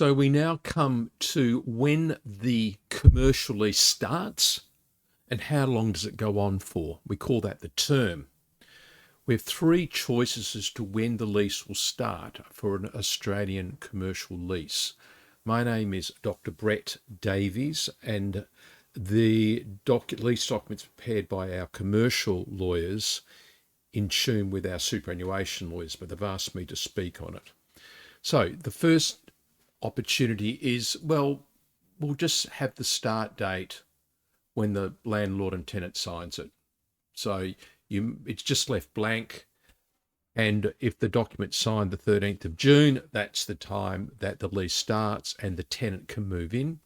So we now come to when the commercial lease starts and how long does it go on for. We call that the term. We have three choices as to when the lease will start for an Australian commercial lease. My name is Dr. Brett Davies, and the lease documents prepared by our commercial lawyers in tune with our superannuation lawyers, but they've asked me to speak on it. So the first opportunity is, well, we'll just have the start date when the landlord and tenant signs it. So it's just left blank. And if the document's signed the 13th of June, that's the time that the lease starts and the tenant can move in.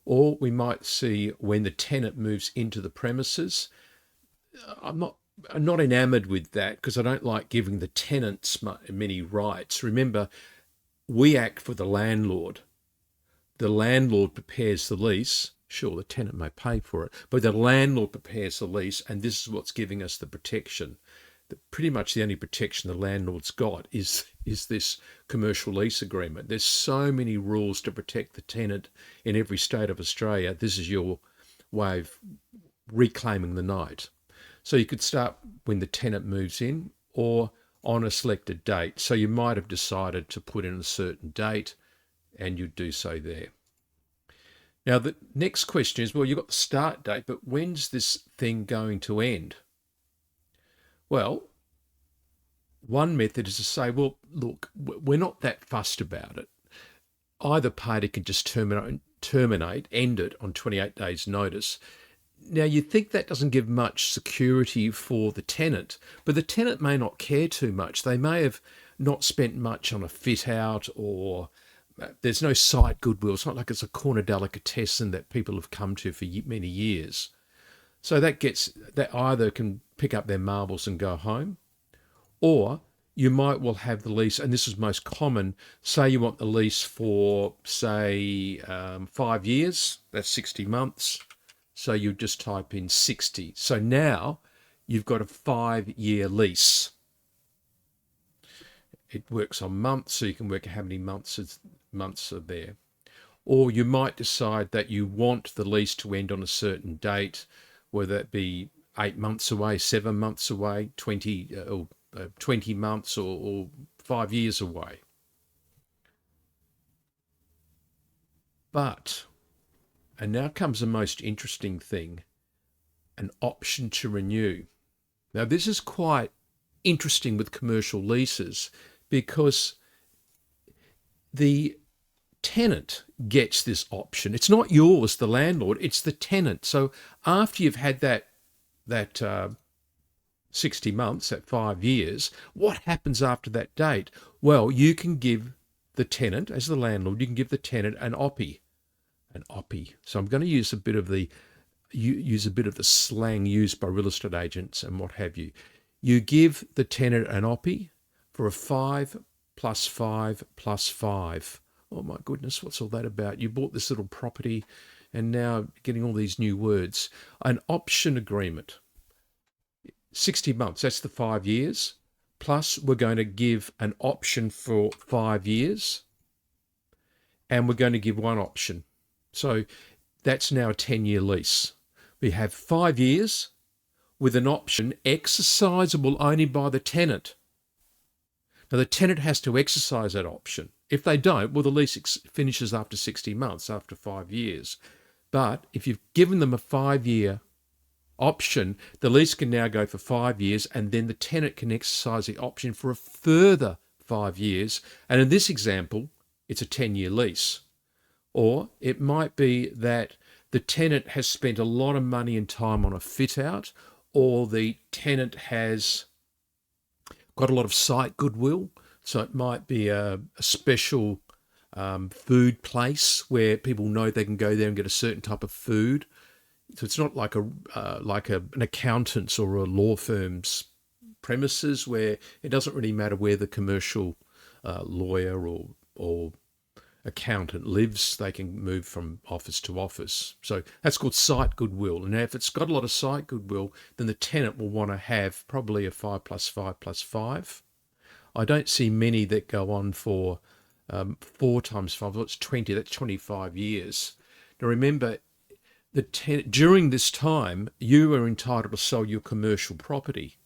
Or we might see when the tenant moves into the premises. I'm not enamored with that because I don't like giving the tenants many rights. Remember, we act for the landlord. The landlord prepares the lease. Sure, the tenant may pay for it, but the landlord prepares the lease, and this is what's giving us the protection. Pretty much the only protection the landlord's got is this commercial lease agreement. There's so many rules to protect the tenant in every state of Australia. This is your way of reclaiming the night. So you could start when the tenant moves in or on a selected date. So you might have decided to put in a certain date and you'd do so there. Now, the next question is, well, you've got the start date, but when's this thing going to end? Well, one method is to say, well, look, we're not that fussed about it. Either party can just terminate, end it on 28 days' notice. Now, you'd think that doesn't give much security for the tenant, but the tenant may not care too much. They may have not spent much on a fit out, or there's no site goodwill. It's not like it's a corner delicatessen that people have come to for many years. So that either can pick up their marbles and go home, or you might well have the lease, and this is most common, say you want the lease for, say, 5 years, that's 60 months. So you just type in 60. So now you've got a 5-year lease. It works on months, so you can work out how many months are there. Or you might decide that you want the lease to end on a certain date, whether it be 8 months away, 7 months away, 20 months, or 5 years away. But, and now comes the most interesting thing, an option to renew. Now, this is quite interesting with commercial leases because the tenant gets this option. It's not yours, the landlord, it's the tenant. So after you've had that 60 months, that 5 years, what happens after that date? Well, you can give the tenant, as the landlord, you can give the tenant an oppie. An oppie. So I'm going to use a bit of the slang used by real estate agents and what have you. You give the tenant an oppie for a 5 + 5 + 5. Oh my goodness, what's all that about? You bought this little property and now getting all these new words. An option agreement. 60 months, that's the 5 years. Plus we're going to give an option for 5 years. And we're going to give one option. So that's now a 10-year lease. We have 5 years with an option exercisable only by the tenant. Now, the tenant has to exercise that option. If they don't, well, the lease finishes after 60 months, after 5 years. But if you've given them a 5-year option, the lease can now go for 5 years, and then the tenant can exercise the option for a further 5 years. And in this example, it's a 10-year lease. Or it might be that the tenant has spent a lot of money and time on a fit out, or the tenant has got a lot of site goodwill. So it might be a special food place where people know they can go there and get a certain type of food. So it's not like an accountant's or a law firm's premises where it doesn't really matter where the commercial lawyer or accountant lives. They can move from office to office. So that's called site goodwill. And if it's got a lot of site goodwill, then the tenant will want to have probably a 5 + 5 + 5. I don't see many that go on for 4 times 5, well, it's 20, that's 25 years. Now remember, during this time, you are entitled to sell your commercial property,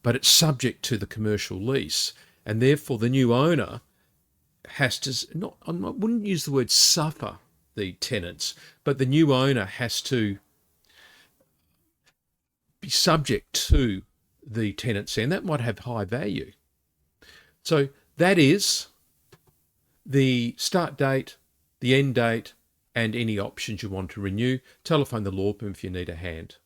but it's subject to the commercial lease, and therefore the new owner has to, I wouldn't use the word suffer the tenants, but the new owner has to be subject to the tenancy, and that might have high value. So that is the start date, the end date, and any options you want to renew. Telephone the law firm if you need a hand.